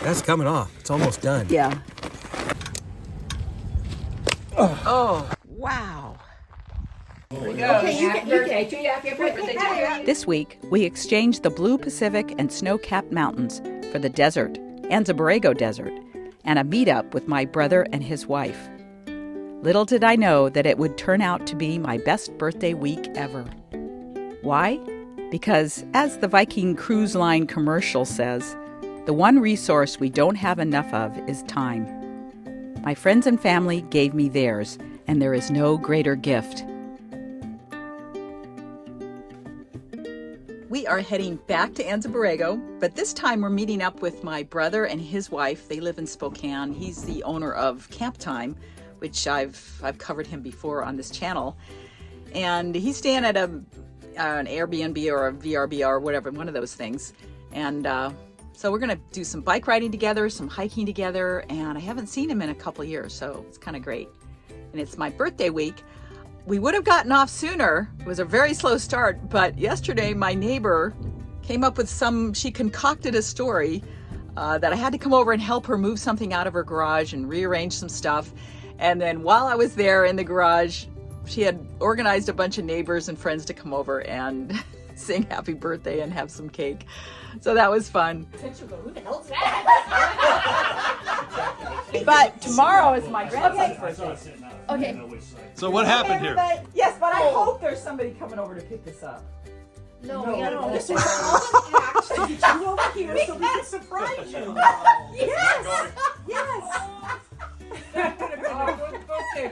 That's coming off. It's almost done. Yeah. Oh, wow. This week, we exchanged the blue Pacific and snow-capped mountains for the desert, Anza Borrego Desert, and a meetup with my brother and his wife. Little did I know that it would turn out to be my best birthday week ever. Why? Because, as the Viking Cruise Line commercial says, the one resource we don't have enough of is time. My friends and family gave me theirs, and there is no greater gift. We are heading back to Anza Borrego, but this time we're meeting up with my brother and his wife. They live in Spokane. He's the owner of Camp Time, which I've covered him before on this channel. And he's staying at an Airbnb or a VRBO or whatever, one of those things. And so we're gonna do some bike riding together, some hiking together, and I haven't seen him in a couple of years, so it's kind of great. And it's my birthday week. We would have gotten off sooner. It was a very slow start, but yesterday my neighbor came up with she concocted a story that I had to come over and help her move something out of her garage and rearrange some stuff. And then while I was there in the garage, she had organized a bunch of neighbors and friends to come over and sing happy birthday and have some cake. So that was fun. Who the hell's that? But tomorrow is my grandson's birthday. Okay. So what happened here? Yes, but I hope there's somebody coming over to pick this up. No. This is all an act to get you over here so we can surprise you. Yes! Yes!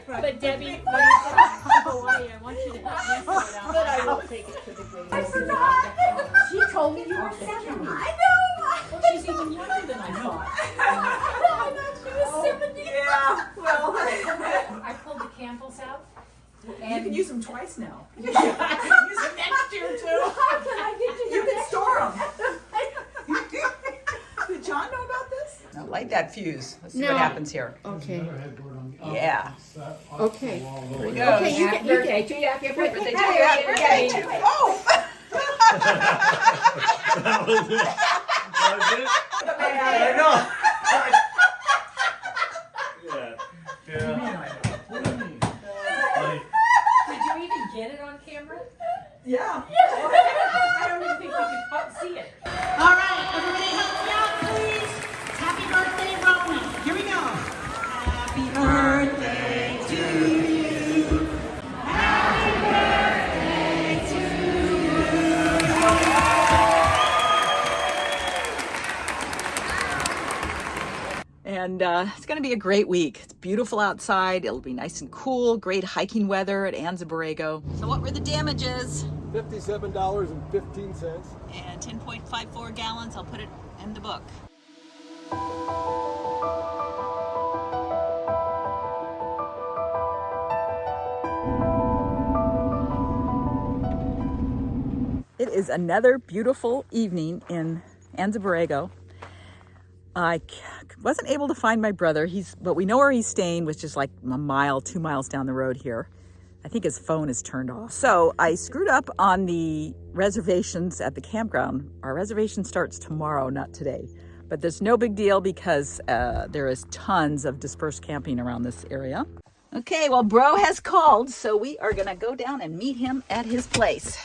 But Debbie, when you come to Hawaii, I want you to help me sort out. But I will take it to the grade. I forgot. She told me you were 70. I know. Well, she's even younger than I thought. I thought she was 70. Yeah, well, I pulled the candles out. you can use them twice now. You can use it next year too. You can store them. Did John know about this? Now light that fuse. Let's see what happens here. Okay. Yeah. Okay. Here we go. Okay, you can do you happy birthday. Oh! That was it. Yeah. Did you even get it on camera? Yeah. I don't even think we could see it. All right, everybody help me out, please. Happy birthday, Roman. Here we go. Happy birthday to you. Happy birthday to you. And it's going to be a great week. It's beautiful outside. It'll be nice and cool. Great hiking weather at Anza Borrego. So what were the damages? $57.15. And 10.54 gallons. I'll put it in the book. It is another beautiful evening in Anza Borrego. I wasn't able to find my brother, but we know where he's staying, which is like a mile, 2 miles down the road here. I think his phone is turned off. So I screwed up on the reservations at the campground. Our reservation starts tomorrow, not today. But there's no big deal because there is tons of dispersed camping around this area. Okay, well, Bro has called, so we are gonna go down and meet him at his place.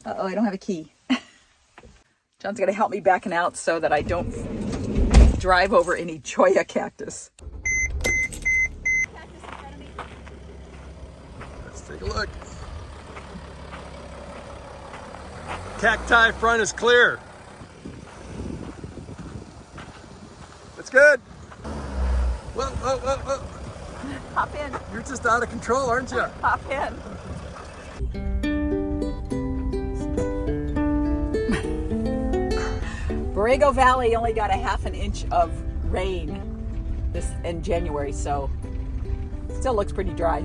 Uh-oh, I don't have a key. John's gonna help me backing out so that I don't drive over any cholla cactus. Let's take a look. Cacti front is clear. That's good. Whoa, whoa, whoa, whoa. Hop in, You're just out of control, aren't you? hop in. Borrego Valley only got a half an inch of rain this in January, so it still looks pretty dry.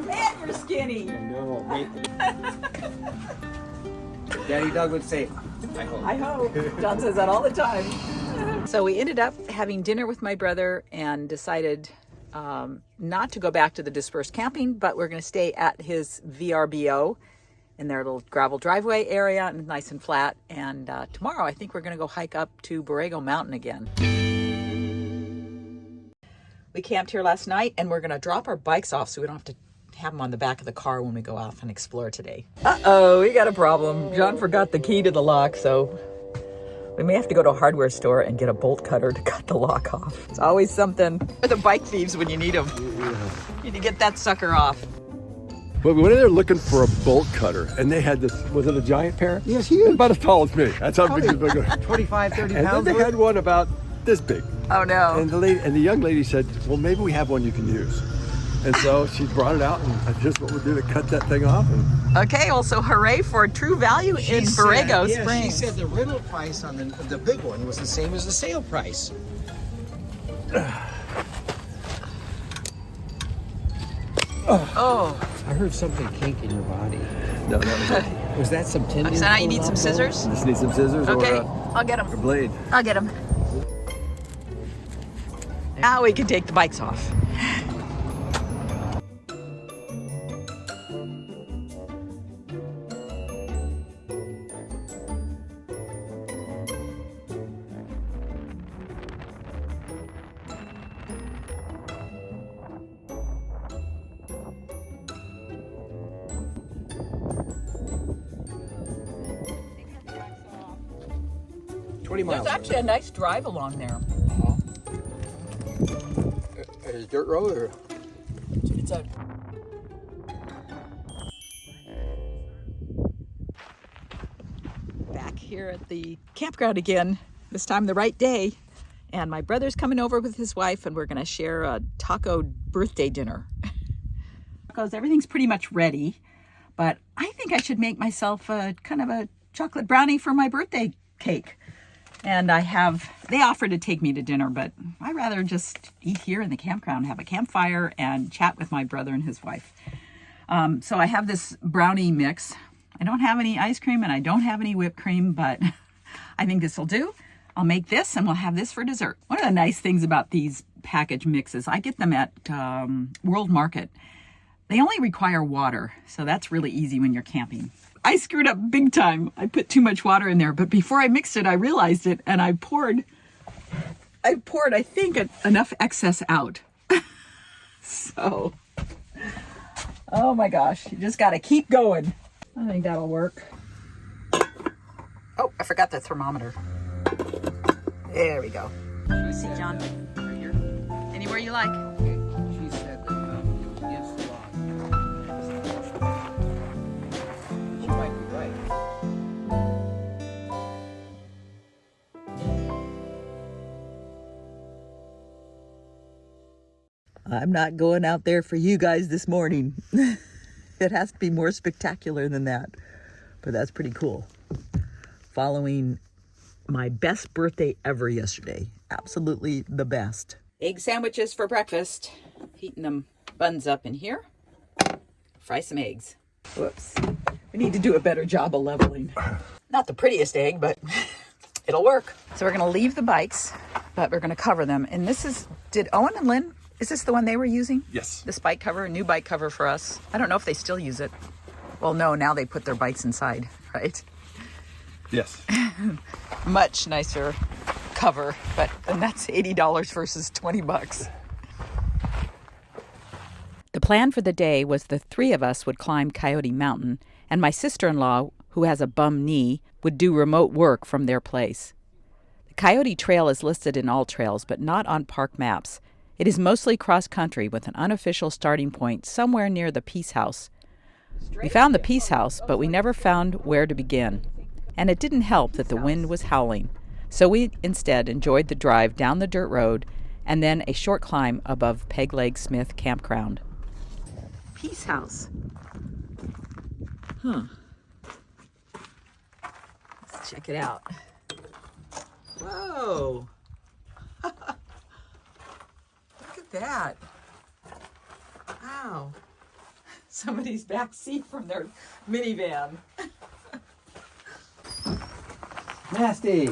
Man, you're skinny. No, wait. Daddy Doug would say, I hope. I hope. John says that all the time. So we ended up having dinner with my brother and decided not to go back to the dispersed camping, but we're going to stay at his VRBO in their little gravel driveway area, and nice and flat. And tomorrow I think we're going to go hike up to Borrego Mountain again. We camped here last night, and we're going to drop our bikes off so we don't have to have them on the back of the car when we go off and explore today. Uh-oh, we got a problem. John forgot the key to the lock, so we may have to go to a hardware store and get a bolt cutter to cut the lock off. It's always something for the bike thieves when you need them. You need to get that sucker off. Well, we went in there looking for a bolt cutter, and they had this, was it a giant pair? Yes, huge. About as tall as me. That's how big they were. 25, 30 And pounds. then they had one about this big. Oh no. And the young lady said, well, maybe we have one you can use. And so she brought it out, and here's what we'll do to cut that thing off. And Okay, well, so hooray for true value in Borrego She Springs. said the rental price on the big one was the same as the sale price. Oh, I heard something kink in your body. no, that was it. Was that some tendon? so now you need some scissors? Just need some scissors Okay, or I'll get a them. blade. I'll get them. Now we can take the bikes off. There's actually a nice drive along there. Is dirt road or? It's a back here at the campground again, this time the right day. And my brother's coming over with his wife, and we're going to share a taco birthday dinner. Tacos, everything's pretty much ready, but I think I should make myself a kind of a chocolate brownie for my birthday cake. And they offered to take me to dinner, but I'd rather just eat here in the campground, have a campfire, and chat with my brother and his wife. So I have this brownie mix. I don't have any ice cream and I don't have any whipped cream, but I think this will do. I'll make this and we'll have this for dessert. One of the nice things about these package mixes, I get them at World Market. They only require water, so that's really easy when you're camping. I screwed up big time. I put too much water in there, but before I mixed it, I realized it, and I poured, I think, enough excess out. So, oh my gosh, you just got to keep going. I think that'll work. Oh, I forgot the thermometer. There we go. Let me see, John. Right here. Anywhere you like. She said that it was against the law. She might be right. I'm not going out there for you guys this morning. It has to be more spectacular than that. But that's pretty cool. Following my best birthday ever yesterday. Absolutely the best. Egg sandwiches for breakfast. Heating them buns up in here. Fry some eggs. Whoops. We need to do a better job of leveling. Not the prettiest egg, but it'll work. So we're going to leave the bikes, but we're going to cover them. And this is, did Owen and Lynn, is this the one they were using? Yes. This bike cover, a new bike cover for us. I don't know if they still use it. Well, no, now they put their bikes inside, right? Yes. Much nicer cover, but and that's $80 versus $20. The plan for the day was the three of us would climb Coyote Mountain, and my sister-in-law, who has a bum knee, would do remote work from their place. The Coyote Trail is listed in all trails, but not on park maps. It is mostly cross-country with an unofficial starting point somewhere near the Peace House. We found the Peace House, but we never found where to begin. And it didn't help that the wind was howling, so we instead enjoyed the drive down the dirt road and then a short climb above Peg Leg Smith Campground. Peace House. Huh. Let's check it out. Whoa. Look at that. Wow. Somebody's back seat from their minivan. Nasty.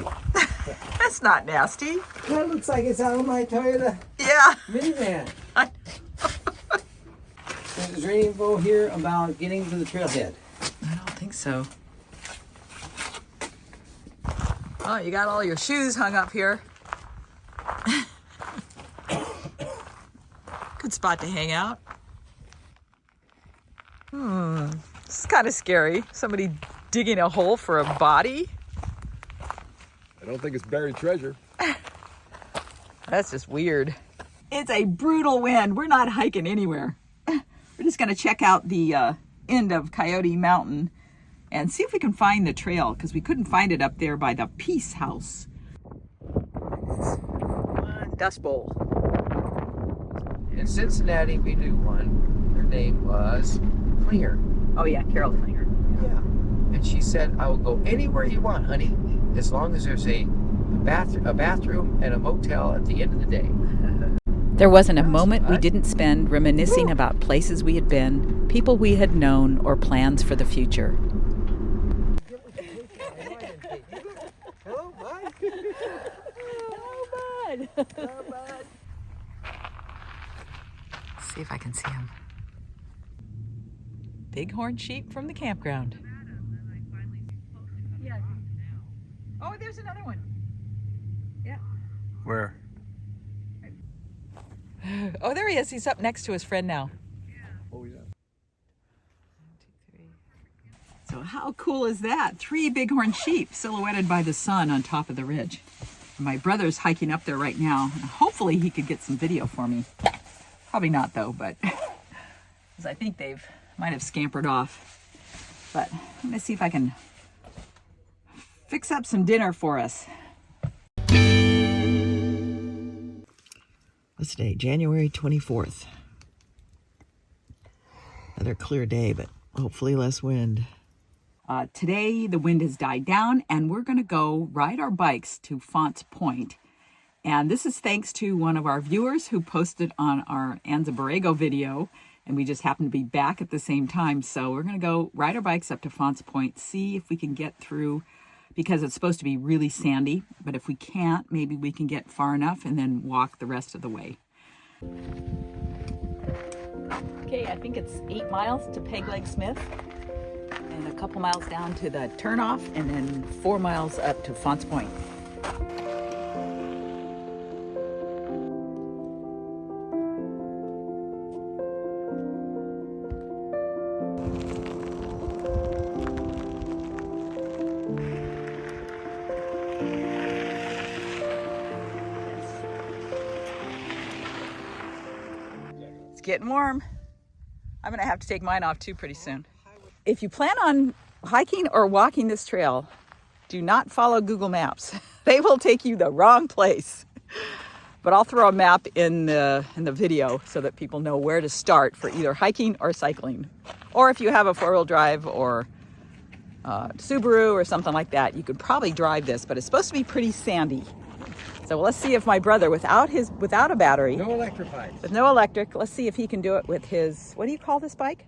That's not nasty. That looks like it's out of my Toyota Yeah. minivan. I any info here about getting to the trailhead? I don't think so. Oh, you got all your shoes hung up here. Good spot to hang out. This is kind of scary. Somebody digging a hole for a body. I don't think it's buried treasure. That's just weird. It's a brutal wind. We're not hiking anywhere. We're just gonna check out the end of Coyote Mountain and see if we can find the trail, because we couldn't find it up there by the Peace House. Dust Bowl. In Cincinnati, we knew one. Her name was Klinger. Oh yeah, Carol Klinger. Yeah. And she said, I will go anywhere you want, honey, as long as there's a bathroom and a motel at the end of the day. There wasn't a moment we didn't spend reminiscing about places we had been, people we had known, or plans for the future. Hello, bud. Hello, bud. See if I can see him. Bighorn sheep from the campground. Yeah. Oh, there's another one. Yeah. Where? Oh, there he is. He's up next to his friend now. Oh, yeah. So how cool is that? 3 bighorn sheep silhouetted by the sun on top of the ridge. My brother's hiking up there right now. Hopefully he could get some video for me. Probably not though, but because I think they've might have scampered off. But I'm gonna see if I can fix up some dinner for us. What's today? January 24th. Another clear day, but hopefully less wind. Today the wind has died down and we're gonna go ride our bikes to Fonts Point. And this is thanks to one of our viewers who posted on our Anza Borrego video, and we just happened to be back at the same time. So we're gonna go ride our bikes up to Fonts Point, see if we can get through, because it's supposed to be really sandy, but if we can't, maybe we can get far enough and then walk the rest of the way. Okay, I think it's 8 miles to Peg Leg Smith, and a couple miles down to the turnoff, and then 4 miles up to Fonts Point. It's getting warm. I'm gonna have to take mine off too pretty soon. If you plan on hiking or walking this trail, do not follow Google Maps. They will take you the wrong place. But I'll throw a map in the video so that people know where to start for either hiking or cycling. Or if you have a 4-wheel drive or Subaru or something like that, you could probably drive this, but it's supposed to be pretty sandy. So let's see if my brother, without a battery, No electrified. with no electric, let's see if he can do it with his, what do you call this bike?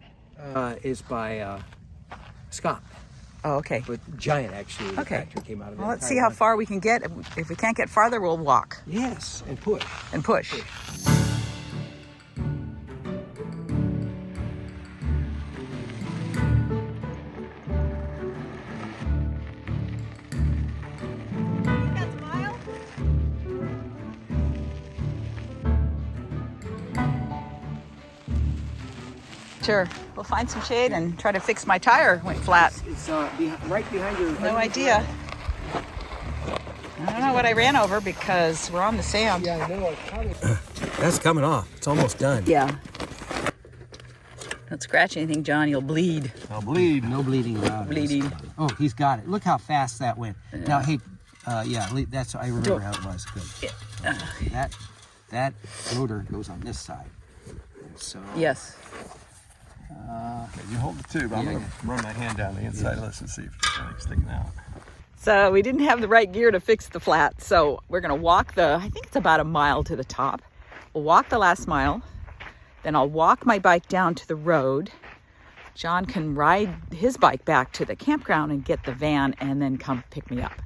Is by Scott. Oh, okay. But giant, actually. The Okay. factory came out of it. Well, let's see how far we can get. If we can't get farther, we'll walk Yes, and push. and push. Sure. We'll find some shade and try to fix my tire. Went flat. It's right behind your... No idea. I don't know what I ran over because we're on the sand. Yeah, I know. It's probably... That's coming off. It's almost done. Yeah. Don't scratch anything, John. You'll bleed. I'll bleed. No bleeding allowed. Bleeding. Oh, he's got it. Look how fast that went. Now, hey, that's... I remember how it was. Good. That rotor goes on this side. So... Yes. You hold the tube. I'm Yeah, going to run my hand down the inside of this and see if anything's sticking out. So we didn't have the right gear to fix the flat. So we're going to walk I think it's about a mile to the top. We'll walk the last mile. Then I'll walk my bike down to the road. John can ride his bike back to the campground and get the van and then come pick me up.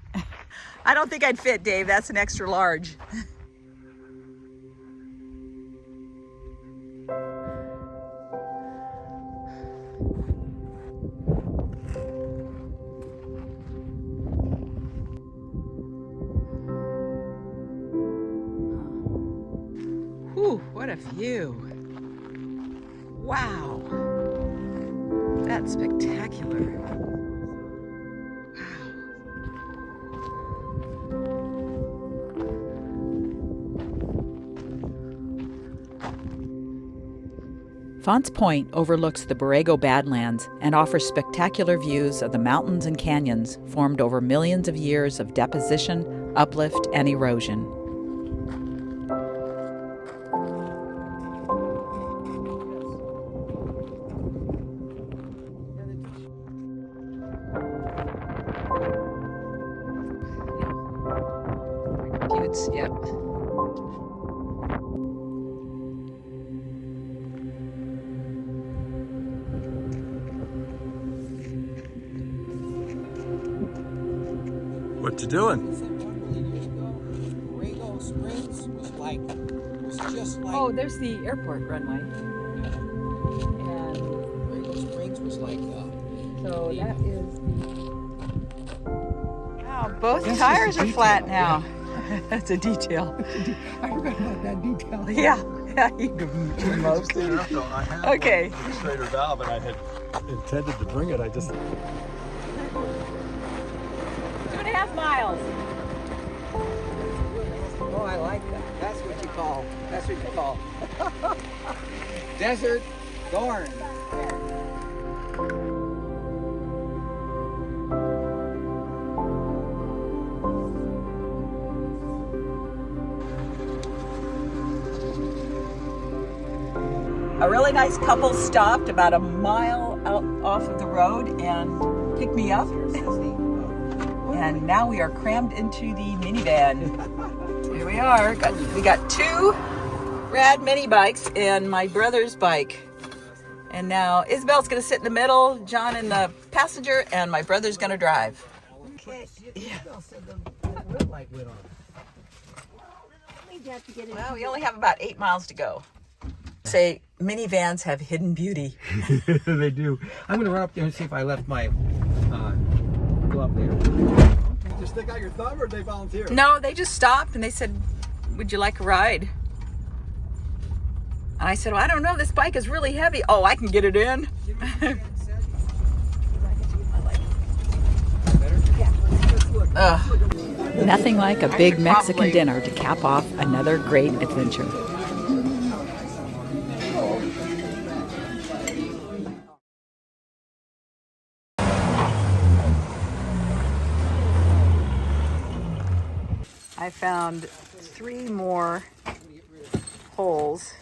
I don't think I'd fit, Dave. That's an extra large. Ooh, what a view. Wow. That's spectacular. Fonts Point overlooks the Borrego Badlands and offers spectacular views of the mountains and canyons formed over millions of years of deposition, uplift, and erosion. Buttes, yep. What you doing? Borrego Springs was just like. Oh, there's the airport runway. And Borrego Springs was like. so that is wow, both tires are flat now. That's a detail. I forgot about that detail. Yeah, you can most. Okay. A straighter valve, and I had intended to bring it. I just 2.5 miles. Oh, I like that. That's what you call. Desert thorn. A really nice couple stopped about a mile out off of the road and picked me up. And now we are crammed into the minivan. Here we are. We got 2 rad mini bikes and my brother's bike. And now Isabel's going to sit in the middle, John in the passenger, and my brother's going to drive. Okay. Yeah. The red light went on. Well, we only have about 8 miles to go. Say minivans have hidden beauty. They do. I'm going to run up there and see if I left my glove there. you just stick out your thumb, or did they volunteer? No, they just stopped and they said, "Would you like a ride?" And I said, "Well, I don't know. This bike is really heavy." "Oh, I can get it in." Nothing like a big Mexican dinner to cap off another great adventure. I found 3 more holes.